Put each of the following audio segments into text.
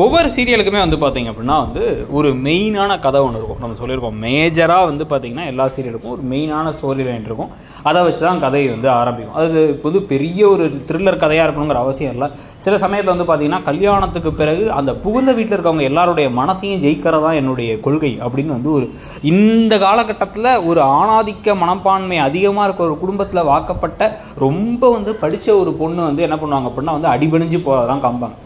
ஒவ்வொரு சீரியலுக்குமே வந்து பார்த்திங்க அப்படின்னா வந்து ஒரு மெயினான கதை ஒன்று இருக்கும். நம்ம சொல்லியிருக்கோம், மேஜராக வந்து பார்த்திங்கன்னா எல்லா சீரியலுக்கும் ஒரு மெயினான ஸ்டோரி லைன் இருக்கும். அதை வச்சு தான் கதையை வந்து ஆரம்பிக்கும். அது இப்போ பெரிய ஒரு த்ரில்லர் கதையாக இருக்கணுங்கிற அவசியம் இல்லை. சில சமயத்தில் வந்து பார்த்திங்கன்னா கல்யாணத்துக்கு பிறகு அந்த புகுந்த வீட்டில் இருக்கவங்க எல்லாருடைய மனசையும் ஜெயிக்கிறதா என்னுடைய கொள்கை அப்படின்னு வந்து ஒரு இந்த காலகட்டத்தில் ஒரு ஆணாதிக்க மனப்பான்மை அதிகமாக இருக்க ஒரு குடும்பத்தில் வாக்கப்பட்ட ரொம்ப வந்து படித்த ஒரு பொண்ணு வந்து என்ன பண்ணுவாங்க அப்படின்னா வந்து அடிபணிஞ்சு போகிறதான் காமிப்பாங்க.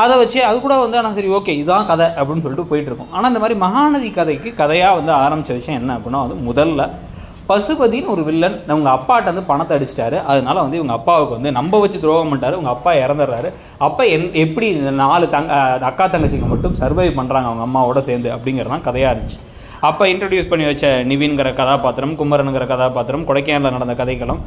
அதை வச்சு அது கூட வந்து ஆனால் சரி ஓகே இதுதான் கதை அப்படின்னு சொல்லிட்டு போயிட்டுருக்கோம். ஆனால் இந்த மாதிரி மகாநதி கதைக்கு கதையாக வந்து ஆரம்பித்த விஷயம் என்ன அப்படின்னா வந்து முதல்ல பசுபதினு ஒரு வில்லன் அவங்க அப்பாட்ட வந்து பணத்தை அடிச்சிட்டாரு. அதனால வந்து இவங்க அப்பாவுக்கு வந்து நம்ப வச்சு துரோகம் பண்ணிட்டாரு. உங்கள் அப்பா இறந்துடுறாரு. அப்போ எப்படி இந்த 4 அக்கா தங்கச்சிங்க மட்டும் சர்வை பண்ணுறாங்க அவங்க அம்மாவோட சேர்ந்து அப்படிங்கிறதான் கதையாக இருந்துச்சு. அப்போ இன்ட்ரடியூஸ் பண்ணி வச்ச நிவின்கிற கதாபாத்திரம், குமரனுங்கிற கதாபாத்திரம், கொடைக்கானலில் நடந்த கதைகளும்,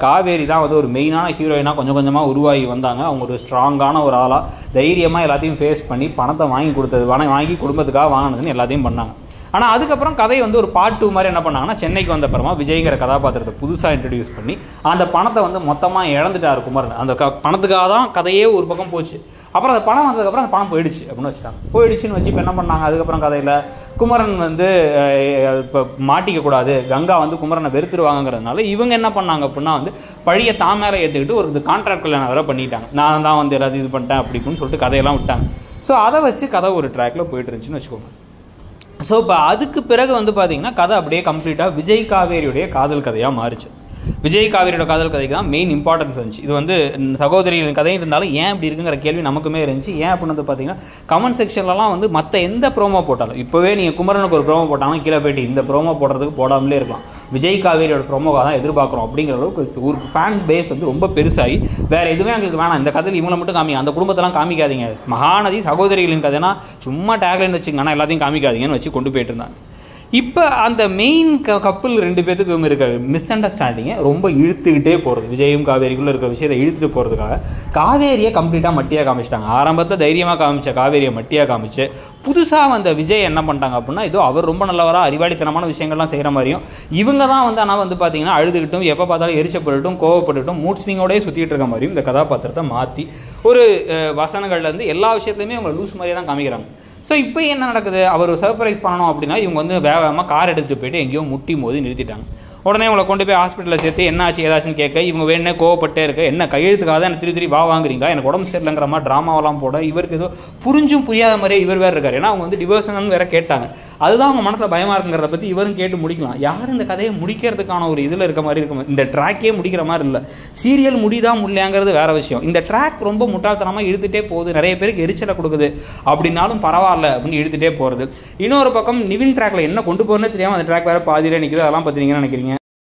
காவேரி தான் வந்து ஒரு மெயினான ஹீரோயினாக கொஞ்சம் கொஞ்சமாக உருவாகி வந்தாங்க. அவங்க ஒரு ஸ்ட்ராங்கான ஒரு ஆளாக தைரியமாக எல்லாத்தையும் ஃபேஸ் பண்ணி பணத்தை வாங்கி கொடுத்தது வாங்கி குடும்பத்துக்காக வாங்கினதுன்னு எல்லாத்தையும் பண்ணாங்க. ஆனால் அதுக்கப்புறம் கதை வந்து ஒரு பார்ட் 2 மாதிரி என்ன பண்ணாங்கன்னா சென்னைக்கு வந்த அப்புறமா விஜய்ங்கிற கதாபாத்திரத்தை புதுசாக இன்ட்ரடியூஸ் பண்ணி அந்த பணத்தை வந்து மொத்தமாக இழந்துட்டார் குமரன். அந்த பணத்துக்காக தான் கதையே ஒரு பக்கம் போச்சு. அப்புறம் அந்த பணம் வந்ததுக்கப்புறம் அந்த பணம் போயிடுச்சு அப்படின்னு வச்சுட்டாங்க. போயிடுச்சுன்னு வச்சு இப்போ என்ன பண்ணாங்க, அதுக்கப்புறம் கதையில் குமரன் வந்து இப்போ மாட்டிக்கக்கூடாது, கங்கா வந்து குமரனை வெறுத்துருவாங்கிறதுனால இவங்க என்ன பண்ணாங்க அப்படின்னா வந்து பழைய தாமரை ஏற்றுக்கிட்டு ஒரு கான்ட்ராக்ட் கல்யாணம் வேறு பண்ணிட்டாங்க. நான் தான் வந்து எல்லாத்தையும் இது பண்ணிட்டேன் அப்படின்னு சொல்லிட்டு கதையெல்லாம் விட்டாங்க. ஸோ அதை வச்சு கதை ஒரு ட்ராக்கில் போயிட்டு இருந்துச்சுன்னு வச்சுக்கோங்க. ஸோ இப்போ அதுக்கு பிறகு வந்து பார்த்திங்கன்னா கதை அப்படியே கம்ப்ளீட்டாக விஜய் காவேரியுடைய காதல் கதையாக மாறிச்சு. விஜய் காவேரியோட காதல் கதைக்கு தான் மெயின் இம்பார்ட்டன்ஸ் இருந்துச்சு. இது வந்து சகோதரிகளின் கதை இருந்தாலும் ஏன் இப்படி இருக்குங்கிற கேள்வி நமக்குமே இருந்துச்சு. ஏன் அப்படின்னு வந்து பார்த்தீங்கன்னா கமெண்ட் செக்ஷன்லலாம் வந்து மற்ற எந்த ப்ரோமோ போட்டாலும், இப்போவே நீங்கள் குமரனுக்கு ஒரு ப்ரோமோ போட்டாலும் கீழே போய்ட்டு இந்த ப்ரோமோ போடுறதுக்கு போடாமலே இருக்கலாம், விஜய் காவேரியோட ப்ரோமோவாக தான் எதிர்பார்க்குறோம் அப்படிங்கிற அளவுக்கு ஒரு ஃபேன் பேஸ் வந்து ரொம்ப பெருசாகி வேறு எதுவுமே எங்களுக்கு வேணாம், இந்த கதையில் இவங்களை மட்டும் காமிங்க, அந்த குடும்பத்தெல்லாம் காமிக்காதீங்க, மகாநதி சகோதரிகளின் கதைனா சும்மா டேக்லைன் வச்சுங்க ஆனால் எல்லாத்தையும் காமிக்காதீங்கன்னு வச்சு கொண்டு போயிட்டு இருந்தாங்க. இப்போ அந்த மெயின் கப்பிள் 2 பேத்துக்கும் இருக்க மிஸ் அண்டர்ஸ்டாண்டிங்கை ரொம்ப இழுத்துக்கிட்டே போகிறது. விஜயும் காவேரிக்குள்ளே இருக்கிற விஷயத்தை இழுத்துட்டு போகிறதுக்காக காவேரியை கம்ப்ளீட்டாக மட்டியாக காமிச்சிட்டாங்க. ஆரம்பத்தை தைரியமாக காமிச்ச காவேரியை மட்டியாக காமிச்சு புதுசாக வந்த விஜய் என்ன பண்ணிட்டாங்க அப்படின்னா இதோ அவர் ரொம்ப நல்லவராக அறிவாளித்தனமான விஷயங்கள்லாம் செய்கிற மாதிரியும் இவங்க தான் வந்து ஆனால் வந்து பார்த்தீங்கன்னா அழுதுகிட்டும் எப்போ பார்த்தாலும் எரிச்சப்பட்டுட்டும் கோவப்பட்டுட்டும் மூட் ஸ்விங்கோடய சுற்றிட்டு இருக்க மாதிரியும் இந்த கதாபாத்திரத்தை மாற்றி ஒரு வசனங்கள்லேருந்து எல்லா விஷயத்துலையுமே அவங்க லூஸ் மாதிரியே தான் காமிக்கிறாங்க. ஸோ இப்போ என்ன நடக்குது, அவர் சர்ப்ரைஸ் பண்ணணும் அப்படின்னா இவங்க வந்து வேகமாக கார் எடுத்துகிட்டு போயிட்டு எங்கேயோ முட்டி மோதி நிறுத்திட்டாங்க. உடனே உங்களை கொண்டு போய் ஹாஸ்பிட்டலில் சேர்த்து என்ன ஆச்சு ஏதாச்சுன்னு கேட்க இவங்க வேணே கோவப்பட்டே இருக்க, என்ன கையெழுத்துக்காக தான் எனக்கு திருப்பி வா வாங்குறீங்களா, எனக்கு உடம்பு சரியில்லைங்கிற மாதிரி ட்ராமாவெல்லாம் போட இவருக்கு ஏதோ புரிஞ்சும் புரியாத மாதிரியே இவர் வேறு இருக்கார். ஏன்னா அவங்க வந்து டிவோர்ஷன் வேறு கேட்டாங்க. அதுதான் அவங்க மனசில் பயமாக இருக்குங்கிறத பற்றி இவரும் கேட்டு முடிக்கலாம். யாரும் இந்த கதையை முடிக்கிறதுக்கான ஒரு இதில் இருக்க மாதிரி இருக்கும். இந்த ட்ராக்கே முடிக்கிற மாதிரி இல்லை. சீரியல் முடிதான் முடியலையாங்கிறது வேறு விஷயம். இந்த ட்ராக் ரொம்ப முட்டாள்தனமாக இழுத்துட்டே போகுது, நிறைய பேருக்கு எரிச்சலை கொடுக்குது. அப்படின்னாலும் பரவாயில்ல அப்படின்னு இழுத்துட்டே போகிறது. இன்னொரு பக்கம் நிவின் ட்ராக்ல என்ன கொண்டு போகிறேன்னு தெரியாமல் அந்த ட்ராக் வேறு பாதியிலே நிற்குது. அதெல்லாம் பற்றி நீங்கள் நினைக்கிறீங்க?